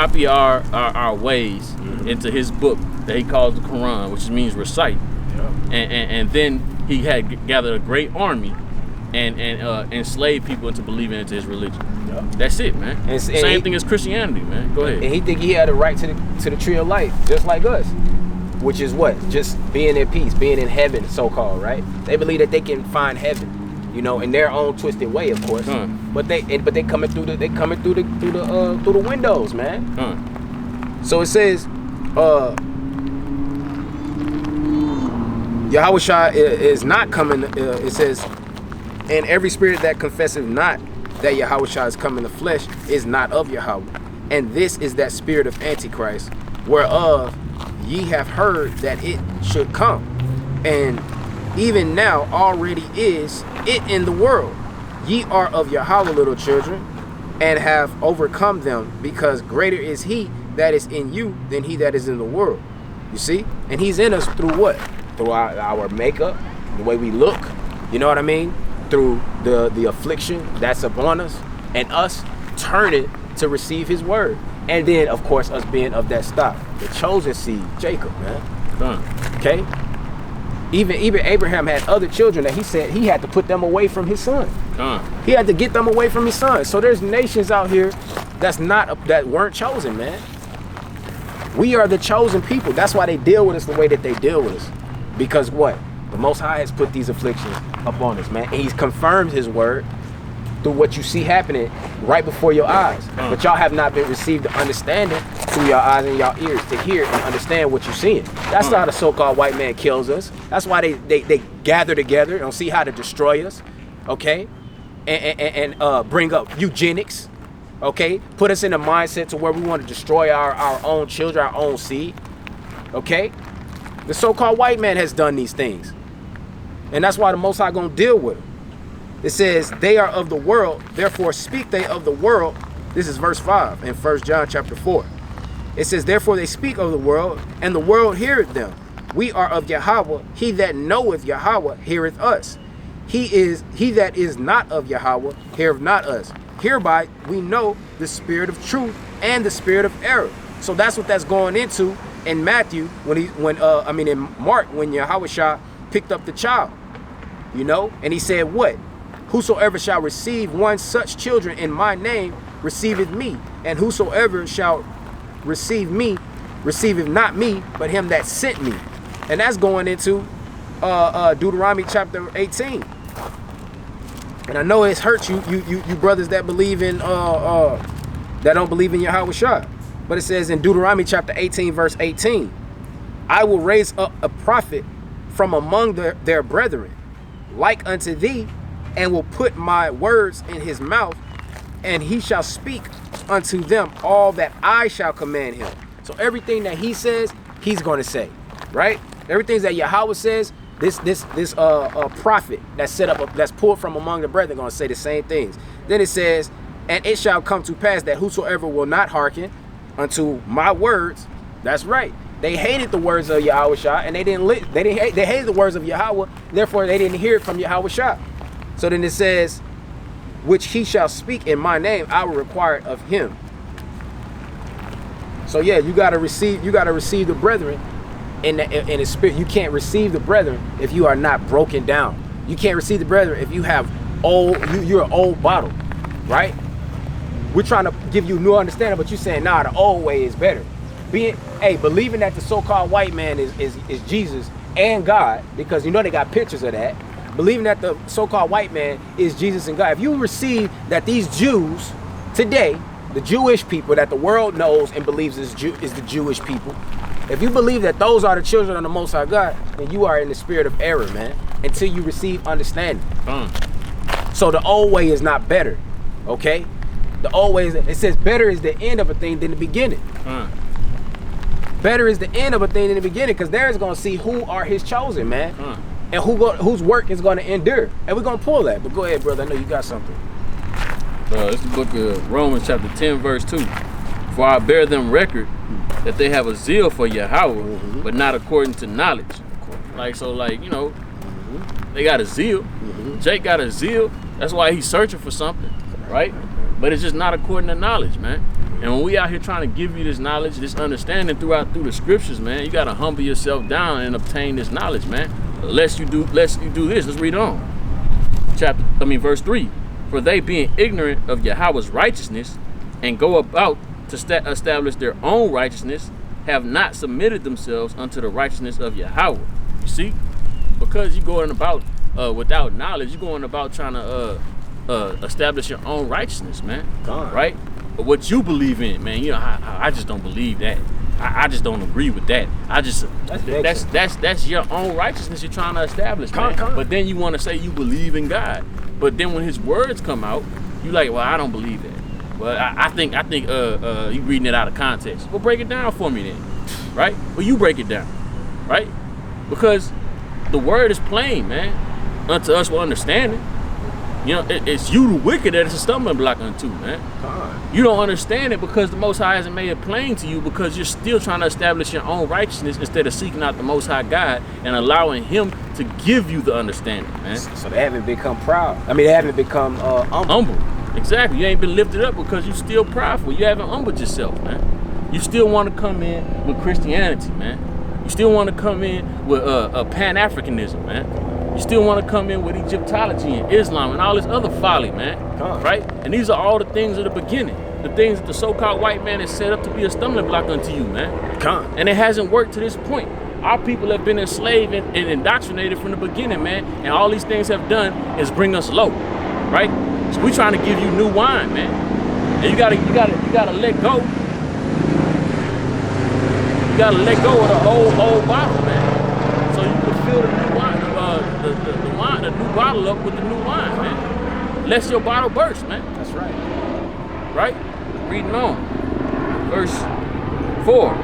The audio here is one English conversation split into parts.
copy our ways into his book that he calls the Quran, which means recite. And then he had gathered a great army and enslaved people into believing into his religion. That's it, man. And same thing as Christianity, man. Go ahead. And he think he had a right to the tree of life, just like us. Which is what? Just being at peace, being in heaven, so-called, right? They believe that they can find heaven, you know, in their own twisted way, of course. But they coming through the windows, man. So it says, Yahushua is not coming. It says, and every spirit that confesseth not that Yahushua is come in the flesh is not of Yahweh, and this is that spirit of Antichrist, whereof ye have heard that it should come, and even now already is it in the world. Ye are of Yahweh, little children, and have overcome them, because greater is he that is in you than he that is in the world. You see? And he's in us through what? Through our makeup, the way we look, you know what I mean? Through the affliction that's upon us, and us turning to receive his word. And then, of course, us being of that stock, the chosen seed, Jacob, man. Okay? Even Abraham had other children that he said he had to put them away from his son. He had to get them away from his son. So there's nations out here that weren't chosen, man. We are the chosen people. That's why they deal with us the way that they deal with us. Because what? The Most High has put these afflictions upon us, man. And he's confirmed his word through what you see happening right before your eyes. But y'all have not been received the understanding through your eyes and your ears to hear and understand what you're seeing. That's how the so-called white man kills us. That's why they gather together and see how to destroy us, okay? And bring up eugenics, okay? Put us in a mindset to where we want to destroy our own children, our own seed, okay? The so-called white man has done these things. And that's why the Most High gonna deal with them. It says, they are of the world, therefore speak they of the world. This is verse 5 in 1 John chapter 4. It says, therefore they speak of the world, and the world heareth them. We are of Yahweh. He that knoweth Yahweh heareth us. He that is not of Yahweh heareth not us. Hereby we know the spirit of truth and the spirit of error. So that's what that's going into in Matthew in Mark, when Yahushua picked up the child, you know, and he said what? Whosoever shall receive one such children in my name receiveth me, and whosoever shall receive me receiveth not me, but him that sent me. And that's going into Deuteronomy chapter 18. And I know it's hurt you brothers that believe in that don't believe in Yahushua. But it says in Deuteronomy chapter 18 verse 18, I will raise up a prophet from among their brethren, like unto thee, and will put my words in his mouth, and he shall speak unto them all that I shall command him. So everything that he says, he's going to say, right? Everything that Yahweh says, this prophet that's set up, that's pulled from among the brethren, going to say the same things. Then it says, and it shall come to pass that whosoever will not hearken unto my words, that's right. They hated the words of Yahushua, and they hated the words of Yahweh, therefore they didn't hear it from Yahushua. So then it says, which he shall speak in my name, I will require it of him. So yeah, you gotta receive the brethren in the spirit. You can't receive the brethren if you are not broken down. You can't receive the brethren if you have you're an old bottle, right? We're trying to give you new understanding, but you're saying, nah, the old way is better. Believing that the so-called white man is Jesus and God, because you know they got pictures of that. Believing that the so-called white man is Jesus and God. If you receive that these Jews today, the Jewish people that the world knows and believes is the Jewish people, if you believe that those are the children of the Most High God, then you are in the spirit of error, man, until you receive understanding. So the old way is not better, okay? The old way it says better is the end of a thing than the beginning. Better is the end of a thing than the beginning, because there's going to see who are his chosen, man. And whose work is going to endure. And we're going to pull that. But go ahead, brother. I know you got something. It's the book of Romans chapter 10, verse 2. For I bear them record that they have a zeal for Yahweh, but not according to knowledge. You know, they got a zeal. Jake got a zeal. That's why he's searching for something, right? but it's just not according to knowledge, man. And when we out here trying to give you this knowledge, this understanding through the scriptures, man, you gotta humble yourself down and obtain this knowledge, man. Lest you do this. Let's read on. Verse 3. For they being ignorant of Yahweh's righteousness and go about to establish their own righteousness, have not submitted themselves unto the righteousness of Yahweh. You see? Because you're going about without knowledge, you're going about trying to establish your own righteousness, man. Right? But what you believe in, man, you know, I just don't believe that. I just don't agree with that. That's your own righteousness you're trying to establish, man. But then you want to say you believe in God. But then when his words come out, you like, well, I don't believe that. Well, I think you reading it out of context. Well, break it down for me then, right? Well, you break it down, right? Because the word is plain, man. Unto us for understanding. You know, it's you the wicked that it's a stumbling block unto, man. You don't understand it because the Most High hasn't made it plain to you, because you're still trying to establish your own righteousness instead of seeking out the Most High God and allowing him to give you the understanding, man. So they haven't become proud. I mean, they haven't become humble. Exactly. You ain't been lifted up because you're still prideful. You haven't humbled yourself, man. You still want to come in with Christianity, man. You still want to come in with Pan-Africanism, man. You still want to come in with Egyptology and Islam and all this other folly, man. Right? And these are all the things of the beginning. The things that the so-called white man has set up to be a stumbling block unto you, man. And it hasn't worked to this point. Our people have been enslaved and indoctrinated from the beginning, man. And all these things have done is bring us low. Right? So we're trying to give you new wine, man. And you gotta let go. You gotta let go of the old bottle, man. So you can fill the new wine, the new bottle up with the new wine, man. Lest your bottle burst, man. That's right. Right? Reading on. Verse 4.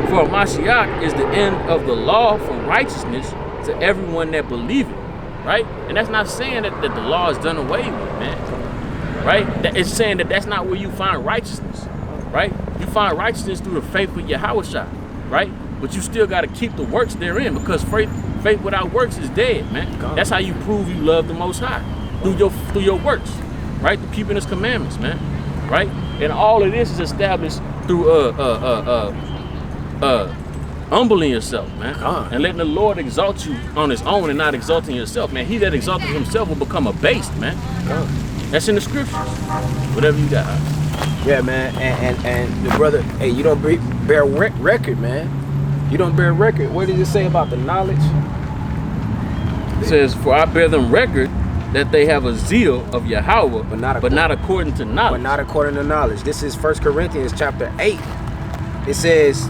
For Mashiach is the end of the law from righteousness to everyone that believeth. Right? And that's not saying that the law is done away with, man. Right? It's saying that that's not where you find righteousness. Right? You find righteousness through the faith with Yahweh, right? But you still got to keep the works therein, because faith without works is dead, man. That's how you prove you love the Most High, through your works, right? Through keeping His commandments, man, right? And all of this is established through humbling yourself, man, and letting the Lord exalt you on His own and not exalting yourself, man. He that exalted himself will become abased, man. That's in the scriptures. Whatever you got. Yeah, man, and the brother, hey, you don't bear record, man. You don't bear record. What did it say about the knowledge? It says, for I bear them record that they have a zeal of Yahweh, but not according to knowledge. But not according to knowledge. This is 1 Corinthians chapter 8. It says,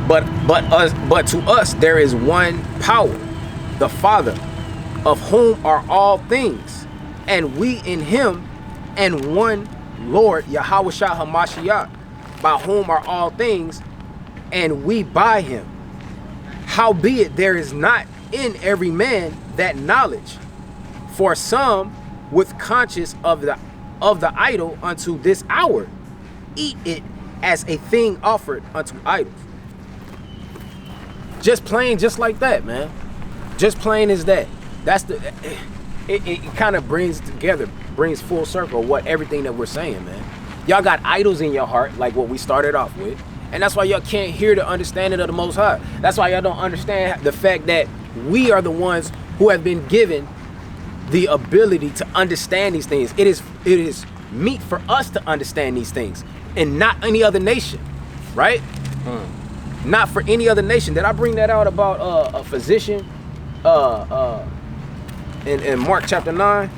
but to us there is one power, the Father, of whom are all things, and we in Him, and one Lord, Yahweh HaMashiach, by whom are all things, and we by Him. Howbeit there is not in every man that knowledge, for some with conscience of the idol unto this hour eat it as a thing offered unto idols. Just plain, just like that, man. Just plain as that. That's it kind of brings full circle what everything that we're saying, man. Y'all got idols in your heart, like what we started off with, and that's why y'all can't hear the understanding of the Most High. That's why y'all don't understand the fact that we are the ones who have been given the ability to understand these things. It is meet for us to understand these things, and not any other nation, right? Not for any other nation. Did I bring that out about a physician in Mark chapter 9?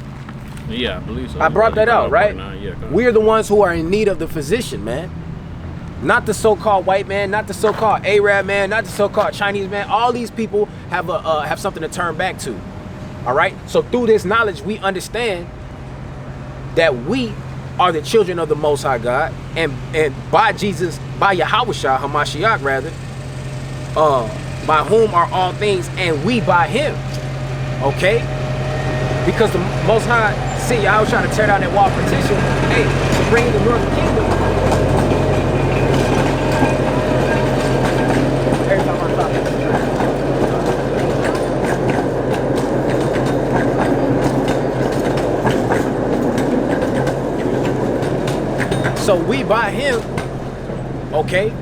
Yeah, I believe so. I brought that out, right? Yeah, we're the ones who are in need of the physician, man. Not the so-called white man, not the so-called Arab man, not the so-called Chinese man. All these people have something to turn back to. All right? So through this knowledge, we understand that we are the children of the Most High God, and by Jesus, by Yahweh HaMashiach rather, by whom are all things, and we by Him. Okay? Because the Most High sent Yahweh to tear down that wall of partition, hey, to bring the northern kingdom. Every time I talk. So we by him, okay?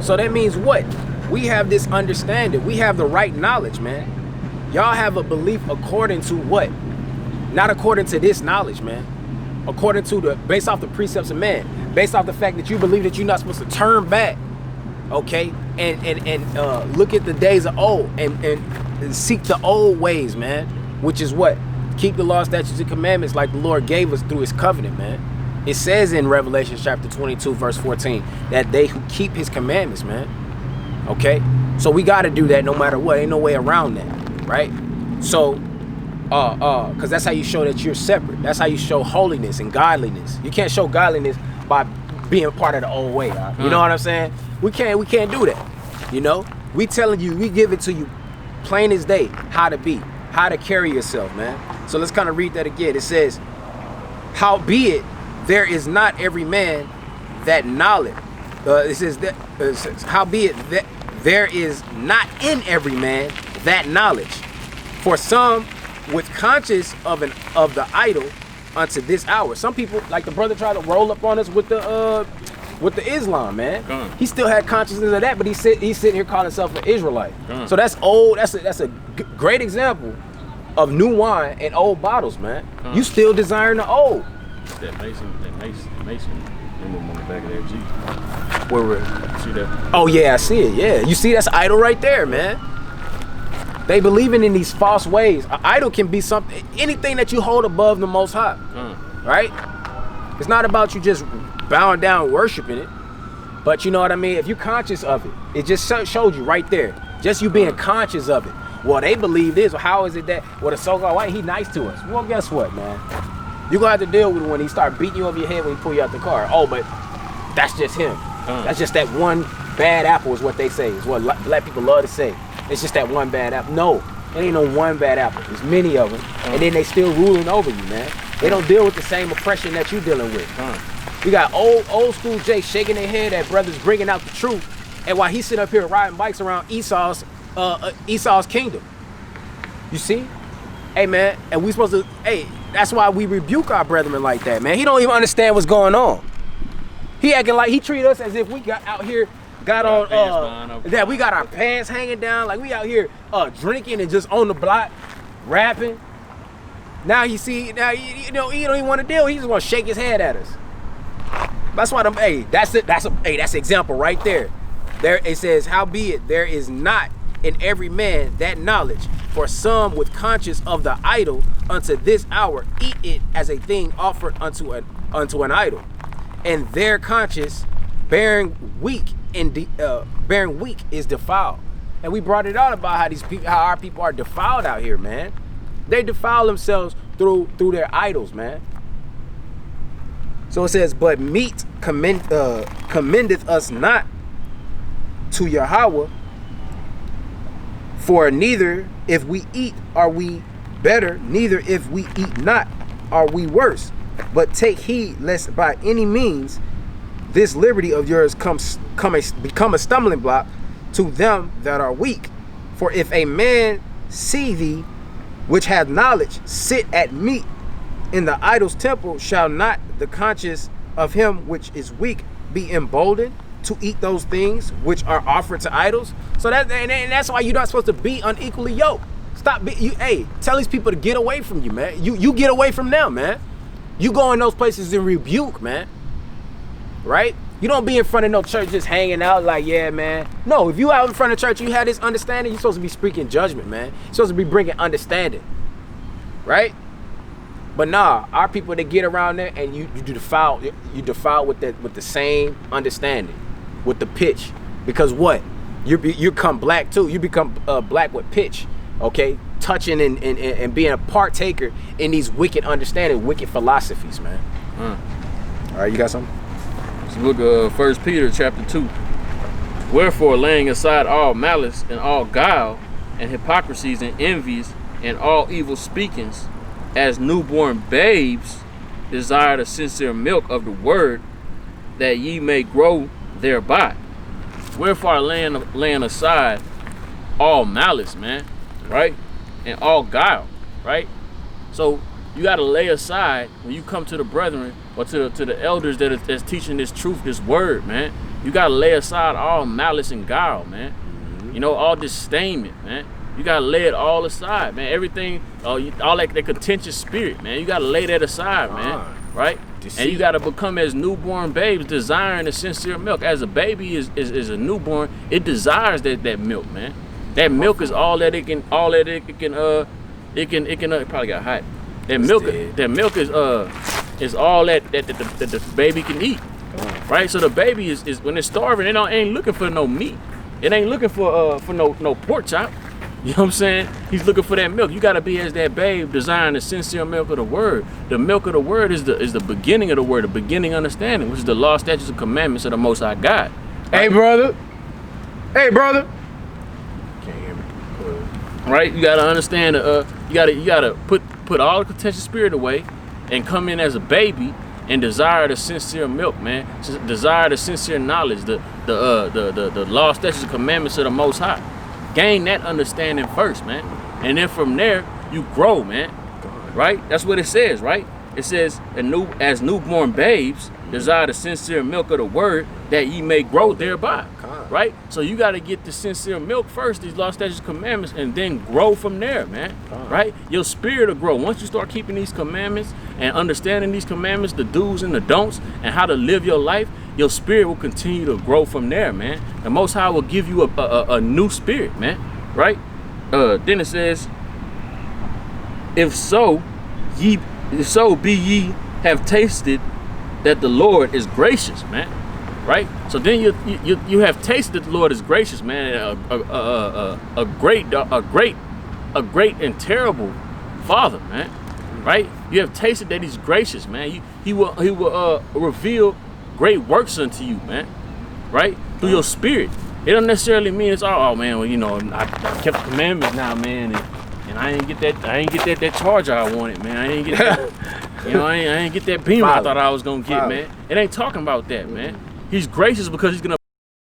So that means what? We have this understanding. We have the right knowledge, man. Y'all have a belief according to what? Not according to this knowledge, man. According to based off the precepts of man. Based off the fact that you believe that you're not supposed to turn back, okay? And look at the days of old and seek the old ways, man. Which is what? Keep the law, statutes, and commandments like the Lord gave us through his covenant, man. It says in Revelation chapter 22, verse 14, that they who keep his commandments, man. Okay? So we got to do that no matter what. Ain't no way around that, right? So, because that's how you show that you're separate. That's how you show holiness and godliness. You can't show godliness by being part of the old way. Right? You know what I'm saying? We can't do that. You know? We telling you, we give it to you plain as day how to be, how to carry yourself, man. So let's kind of read that again. It says, howbeit there is not every man that knowledge. It says that howbeit that there is not in every man that knowledge. For some with conscience of the idol unto this hour. Some people, like the brother tried to roll up on us with the Islam, man. He still had consciousness of that, but he's sitting here calling himself an Israelite. So that's old. That's a great example of new wine and old bottles, man. You still desiring the old. That Mason emblem on the back of their Jeep. Where see that? Oh yeah, I see it. Yeah, you see that's idol right there, man. They believing in these false ways. An idol can be something, anything that you hold above the Most High, right? It's not about you just bowing down, worshiping it, but you know what I mean. If you're conscious of it, it just showed you right there. Just you being conscious of it. Well, they believe this. How is it that? Well, the so-called white, he nice to us. Well, guess what, man? You're gonna have to deal with it when he start beating you over your head when he pull you out the car. Oh, but that's just him. That's just that one bad apple is what they say. Is what black people love to say. It's just that one bad apple. No, it ain't no one bad apple. There's many of them, and then they still ruling over you, man. They don't deal with the same oppression that you dealing with. We got old school Jay shaking their head at brothers bringing out the truth, and while he's sitting up here riding bikes around Esau's kingdom. You see? Hey, man, and we supposed to, hey, that's why we rebuke our brethren like that, man. He don't even understand what's going on. He acting like he treat us as if we got out here, got on, that we got our pants hanging down, like we out here drinking and just on the block, rapping. Now you see, now you know, he don't even want to deal. He just want to shake his head at us. That's why them, hey, that's an example right there. There it says, howbeit there is not in every man that knowledge, for some with conscience of the idol unto this hour eat it as a thing offered unto an idol, and their conscience bearing weak is defiled. And we brought it out about how our people are defiled out here, man. They defile themselves through their idols, man. So it says, but meat commendeth us not to Yahweh, for neither if we eat are we better, neither if we eat not are we worse. But take heed lest by any means this liberty of yours become a stumbling block to them that are weak. For if a man see thee, which hath knowledge, sit at meat in the idol's temple, shall not the conscience of him which is weak be emboldened to eat those things which are offered to idols? So that's why you're not supposed to be unequally yoked. Hey, tell these people to get away from you, man. You get away from them, man. You go in those places and rebuke, man. Right? You don't be in front of no church just hanging out like, yeah, man. No, if you out in front of church, you have this understanding, you're supposed to be speaking judgment, man. You're supposed to be bringing understanding. Right? But nah, our people, they get around there and you defile with the same understanding, with the pitch. Because what? You become black too. You become black with pitch, okay? Touching and being a partaker in these wicked understanding, wicked philosophies, man. All right, you got something? Let's look at 1 Peter chapter 2. Wherefore, laying aside all malice and all guile and hypocrisies and envies and all evil speakings, as newborn babes desire the sincere milk of the word, that ye may grow thereby. Wherefore, laying aside all malice, man, right? And all guile, right? So you got to lay aside, when you come to the brethren, or to the elders that's teaching this truth, this word, man. You gotta lay aside all malice and guile, man. You know, all disdainment, man. You gotta lay it all aside, man. Everything, all that contentious spirit, man. You gotta lay that aside, man. Right? And you gotta become as newborn babes, desiring the sincere milk. As a baby is a newborn, it desires that milk, man. That milk is all that it can. It probably got hot. That milk is all that the baby can eat, right? So the baby is when it's starving, it ain't looking for no meat. It ain't looking for no pork chop. You know what I'm saying? He's looking for that milk. You gotta be as that babe, desiring the sincere milk of the word. The milk of the word is the beginning of the word, the beginning understanding, which is the law, statutes, and commandments of the Most High God. Right? Hey brother. Can't hear me. Right? You gotta understand. You gotta put all the contentious spirit away, and come in as a baby and desire the sincere milk, man. Desire the sincere knowledge, the law, statutes, and commandments of the Most High. Gain that understanding first, man, and then from there you grow, man. Right? That's what it says, right? It says, as newborn babes, desire the sincere milk of the word, that ye may grow thereby. Right? So you got to get the sincere milk first, these law, statutes, commandments, and then grow from there, man. Right? Your spirit will grow. Once you start keeping these commandments and understanding these commandments, the do's and the don'ts, and how to live your life, your spirit will continue to grow from there, man. The Most High will give you a new spirit, man. Right? Then it says, if so be ye have tasted that the Lord is gracious, man. Right? So then you have tasted that the Lord is gracious, man. A great and terrible Father, man. Right? You have tasted that He's gracious, man. He will reveal great works unto you, man. Right? Through your spirit. It don't necessarily mean it's oh man, well, you know, I kept the commandments now, man, and I ain't get that charger I wanted, man. I ain't get that, you know, I ain't get that beamer I thought I was gonna get, man. It ain't talking about that, man. He's gracious because He's gonna